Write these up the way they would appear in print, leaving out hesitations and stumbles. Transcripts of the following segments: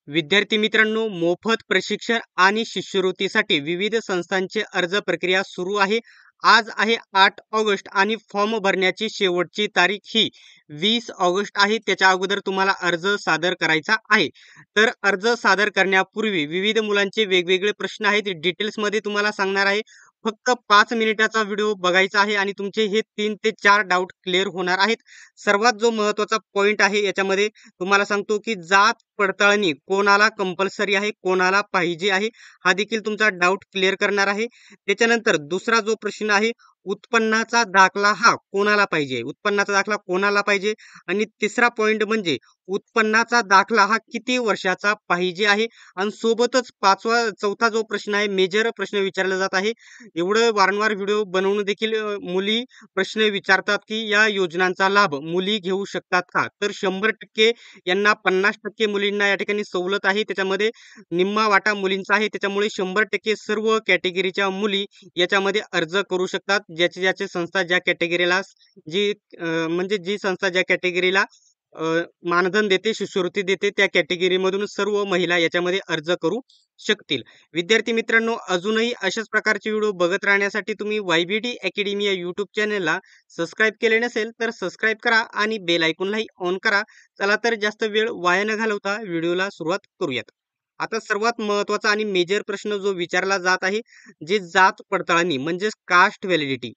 विद्यार्थी मित्रांनो, मोफत प्रशिक्षण आणि शिष्यवृत्तीसाठी विविध संस्थांचे अर्ज प्रक्रिया सुरू आहे. आज आहे 8 ऑगस्ट आणि फॉर्म भरण्याची शेवटची तारीख ही 20 ऑगस्ट आहे. त्याच्या अगोदर तुम्हाला अर्ज सादर करायचा आहे. तर अर्ज सादर करण्यापूर्वी विविध मुलांचे वेगवेगळे प्रश्न आहेत. डिटेल्समध्ये तुम्हाला सांगणार आहे. फक्त 5 मिनिटाचा व्हिडिओ बघायचा आहे आणि तुमचे हे 3 ते 4 डाऊट क्लिअर होणार आहेत. सर्वात जो महत्त्वाचा पॉइंट आहे याच्यामध्ये तुम्हाला सांगतो की जात पडताळणी कोणाला कंपल्सरी आहे, कोणाला पाहिजे आहे, हा देखील तुमचा डाऊट क्लिअर करणार आहे. त्याच्यानंतर दुसरा जो प्रश्न आहे, उत्पन्नाचा दाखला हा कोणाला पाहिजे, उत्पन्नाचा दाखला कोणाला पाहिजे. आणि तिसरा पॉइंट म्हणजे उत्पन्नाचा दाखला हा किती वर्षाचा पाहिजे आहे. आणि सोबतच चौथा जो प्रश्न आहे, मेजर प्रश्न विचारला जात आहे. एवढं वारंवार व्हिडिओ बनवून देखील मुली प्रश्न विचारतात की या योजनांचा लाभ मुली घेऊ शकतात का. तर 100% यांना 50% मुलींना या ठिकाणी सवलत आहे. त्याच्यामध्ये निम्मा वाटा मुलींचा आहे. त्याच्यामुळे 100% सर्व कॅटेगरीच्या मुली याच्यामध्ये अर्ज करू शकतात. ज्याची संस्था ज्या कॅटेगरीला म्हणजे जी संस्था ज्या कॅटेगरीला मानधन देते, शिष्यवृत्ती देते, त्या कॅटेगरीमधून सर्व महिला याच्यामध्ये अर्ज करू शकतील. विद्यार्थी मित्रांनो, अजूनही अशाच प्रकारचे व्हिडिओ बघत राहण्यासाठी तुम्ही YBD अकॅडमी या यूट्यूब चॅनलला सबस्क्राईब केले नसेल तर सबस्क्राईब करा आणि बेल आयकॉनलाही ऑन करा. चला तर जास्त वेळ वाया न घालवता व्हिडिओला सुरुवात करूयात. आता सर्वात महत्त्वाचा आणि मेजर प्रश्न जो विचारला जात आहे, जे जात पडताळणी म्हणजेच कास्ट व्हॅलिडिटी.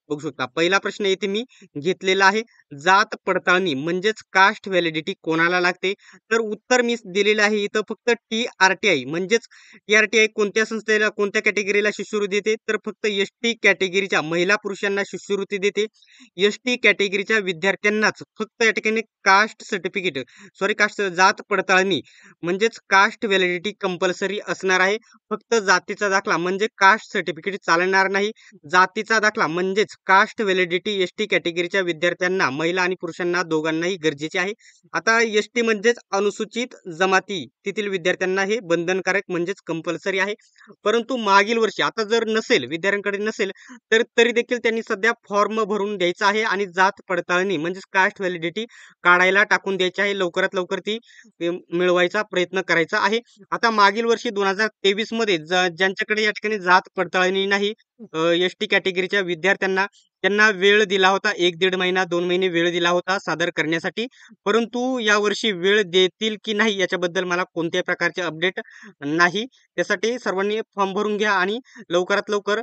बघू शकता पहिला प्रश्न येथे मी घेतलेला आहे. जात पडताळणी म्हणजेच कास्ट व्हॅलिडिटी कोणाला लागते. तर उत्तर मी दिलेलं आहे इथं फक्त TRTI म्हणजेच TRTI कोणत्या संस्थेला, कोणत्या कॅटेगरीला शिष्यवृत्ती देते. तर फक्त ST कॅटेगरीच्या महिला पुरुषांना शिष्यवृत्ती देते. ST कॅटेगरीच्या विद्यार्थ्यांनाच फक्त या ठिकाणी कास्ट सर्टिफिकेट कास्ट जात पडताळणी म्हणजेच कास्ट व्हॅलिडिटी कंपल्सरी असणार आहे. फक्त जातीचा दाखला म्हणजे कास्ट सर्टिफिकेट चालणार नाही. जातीचा दाखला म्हणजेच कास्ट व्हॅलिडिटी ST कॅटेगरीच्या विद्यार्थ्यांना, महिला आणि पुरुषांना दोघांनाही गरजेचे आहे. आता ST म्हणजेच अनुसूचित जमाती तेथील विद्यार्थ्यांना हे बंधनकारक म्हणजेच कंपल्सरी आहे. परंतु मागील वर्षी आता जर नसेल, विद्यार्थ्यांकडे नसेल, तर तरी देखील त्यांनी सध्या फॉर्म भरून द्यायचा आहे आणि जात पडताळणी म्हणजेच कास्ट व्हॅलिडिटी काढायला टाकून द्यायची आहे. लवकरात लवकर ती मिळवायचा प्रयत्न करायचा आहे. आता मागील वर्षी 2023 मध्ये ज्यांच्याकडे या ठिकाणी जात पडताळणी नाही, ST कॅटेगरीच्या विद्यार्थ्यांना त्यांना वेळ दिला होता. 1-1.5 महिना, 2 महिने वेळ दिला होता सादर करण्यासाठी. परंतु यावर्षी वेळ देतील की नाही याच्याबद्दल मला कोणत्याही प्रकारचे अपडेट नाही. त्यासाठी सर्वांनी फॉर्म भरून घ्या आणि लवकरात लवकर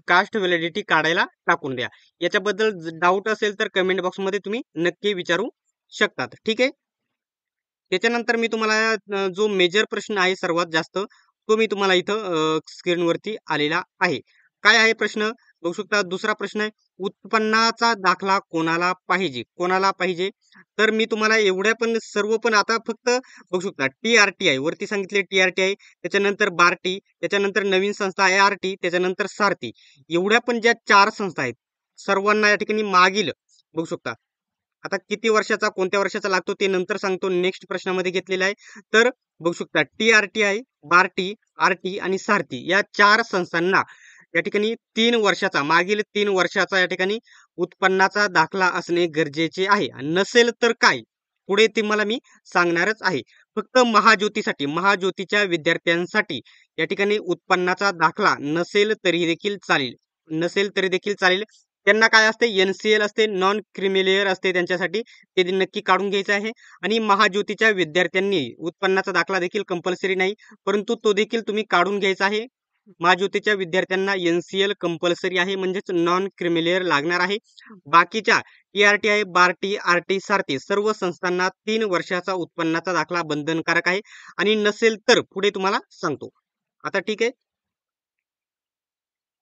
कास्ट व्हॅलिडिटी काढायला टाकून द्या. याच्याबद्दल डाऊट असेल तर कमेंट बॉक्समध्ये तुम्ही नक्की विचारू शकतात. ठीक आहे. त्याच्यानंतर मी तुम्हाला जो मेजर प्रश्न आहे सर्वात जास्त, तो मी तुम्हाला इथं स्क्रीनवरती आलेला आहे. काय आहे प्रश्न बघू शकता. दुसरा प्रश्न आहे, उत्पन्नाचा दाखला कोणाला पाहिजे, कोणाला पाहिजे. तर मी तुम्हाला एवढ्या पण सर्व पण आता फक्त बघू शकता TRTI वरती सांगितले, TRTI, त्याच्यानंतर बार्टी, त्याच्यानंतर नवीन संस्था ART, त्याच्यानंतर सारथी. एवढ्या पण ज्या 4 संस्था आहेत सर्वांना या ठिकाणी मागील बघू शकता. आता किती वर्षाचा, कोणत्या वर्षाचा लागतो ते नंतर सांगतो. नेक्स्ट प्रश्नामध्ये घेतलेला आहे. तर बघू शकता TRTI, बार्टी, RT आणि सारथी या 4 संस्थांना या ठिकाणी 3 वर्षाचा, मागील 3 वर्षाचा या ठिकाणी उत्पन्नाचा दाखला असणे गरजेचे आहे. नसेल तर काय, पुढे ते मला मी सांगणारच आहे. फक्त महाज्योतीसाठी, महाज्योतीच्या विद्यार्थ्यांसाठी या ठिकाणी उत्पन्नाचा दाखला नसेल तरी देखील चालेल, नसेल तरी देखील चालेल. त्यांना काय असते, NCL असते, नॉन क्रिमिलेअर असते, त्यांच्यासाठी ते नक्की काढून घ्यायचं आहे. आणि महाज्योतीच्या विद्यार्थ्यांनी उत्पन्नाचा दाखला देखील कंपल्सरी नाही, परंतु तो देखील तुम्ही काढून घ्यायचा आहे. महाज्योतीच्या विद्यार्थ्यांना NCL कंपल्सरी आहे म्हणजेच नॉन क्रिमिलेअर लागणार आहे. बाकीच्या TRTI, बार्टी, RT, सारथी सर्व संस्थांना 3 वर्षाचा उत्पन्नाचा दाखला बंधनकारक आहे. आणि नसेल तर पुढे तुम्हाला सांगतो. आता ठीक आहे.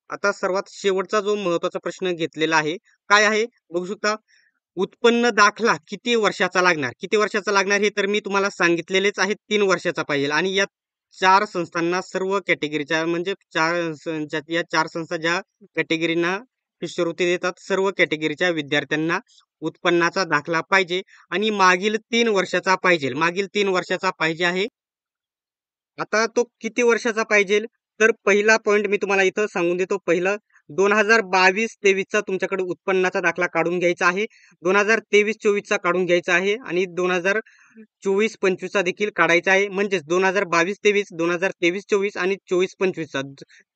आता सर्वात शेवटचा जो महत्त्वाचा प्रश्न घेतलेला आहे, काय आहे बघू शकता. उत्पन्न दाखला किती वर्षाचा लागणार, किती वर्षाचा लागणार हे तर मी तुम्हाला सांगितलेलेच आहे. 3 वर्षाचा पाहिजे. आणि या 4 संस्थांना, सर्व कॅटेगरीच्या म्हणजे या 4 संस्था ज्या कॅटेगरीना शिष्यवृत्ती देतात, सर्व कॅटेगरीच्या विद्यार्थ्यांना उत्पन्नाचा दाखला पाहिजे आणि मागील 3 वर्षाचा पाहिजे, मागील 3 वर्षाचा पाहिजे आहे. आता तो किती वर्षाचा पाहिजे, तर पहिला पॉइंट मी तुम्हाला इथं सांगून देतो. पहिलं 2022-23चा तुमच्याकडे उत्पन्नाचा दाखला काढून घ्यायचा आहे, 2023-24चा काढून घ्यायचा आहे आणि 2024-25चा देखील काढायचा आहे. म्हणजेच 2022-23, 2023-24 आणि 24-25चा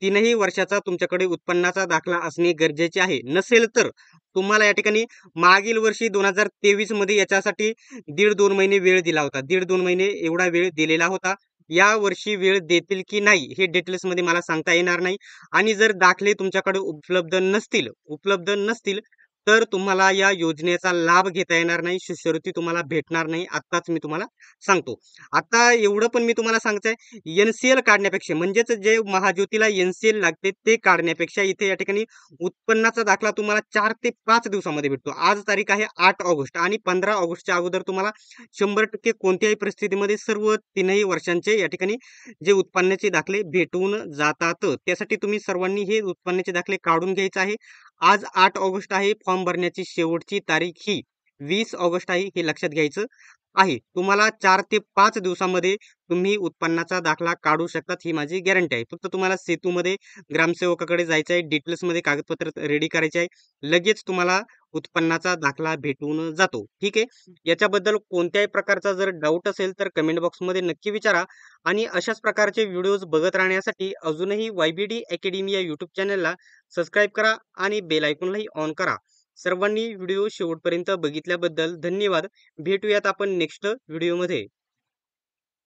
तीनही वर्षाचा तुमच्याकडे उत्पन्नाचा दाखला असणे गरजेचे आहे. नसेल तर तुम्हाला या ठिकाणी मागील वर्षी 2023 मध्ये याच्यासाठी 1.5-2 महिने वेळ दिला होता. 1.5-2 महिने एवढा वेळ दिलेला होता. या वर्षी वेळ देतील की नाही हे डिटेल्स मध्ये मला सांगता येणार नाही. आणि जर दाखले तुमच्याकडे उपलब्ध नसतील तर तुम्हाला या योजनेचा लाभ घेता येणार नाही, शिष्यवृत्ती तुम्हाला भेटणार नाही. आत्ताच मी तुम्हाला सांगतो. आता एवढं पण मी तुम्हाला सांगतोय, एनसीएल काढण्यापेक्षा म्हणजेच जे महाज्योतीला एनसीएल लागते ते काढण्यापेक्षा इथे या ठिकाणी उत्पन्नाचा दाखला तुम्हाला 4 ते 5 दिवसामध्ये भेटतो. आज तारीख आहे 8 ऑगस्ट आणि 15 ऑगस्टच्या अगोदर तुम्हाला 100% कोणत्याही परिस्थितीमध्ये सर्व तीनही वर्षांचे या ठिकाणी जे उत्पन्नाचे दाखले भेटून जातात. त्यासाठी तुम्ही सर्वांनी हे उत्पन्नाचे दाखले काढून घ्यायचे आहे. आज 8 ऑगस्ट आहे. फॉर्म भरण्याची शेवटची तारीख ही 20 ऑगस्ट आहे, हे लक्षात घ्यायचं आहे. तुम्हाला 4 ते 5 दिवसामध्ये तुम्ही उत्पन्नाचा दाखला काढू शकतात, ही माझी गॅरंटी आहे. फक्त तुम्हाला सेतूमध्ये ग्रामसेवकाकडे जायचं आहे, डिटेल्समध्ये कागदपत्र रेडी करायचे आहे. लगेच तुम्हाला उत्पन्नाचा दाखला भेटून जातो. ठीक आहे. याच्याबद्दल कोणत्याही प्रकारचा जर डाऊट असेल तर कमेंट बॉक्समध्ये नक्की विचारा. आणि अशाच प्रकारचे व्हिडिओज बघत राहण्यासाठी अजूनही YBD अकॅडमी या यूट्यूब चॅनलला सबस्क्राईब करा आणि बेल आयकॉनलाही ऑन करा. सर्वांनी व्हिडिओ शेवटपर्यंत बघितल्याबद्दल धन्यवाद. भेटूयात आपण नेक्स्ट व्हिडिओमध्ये.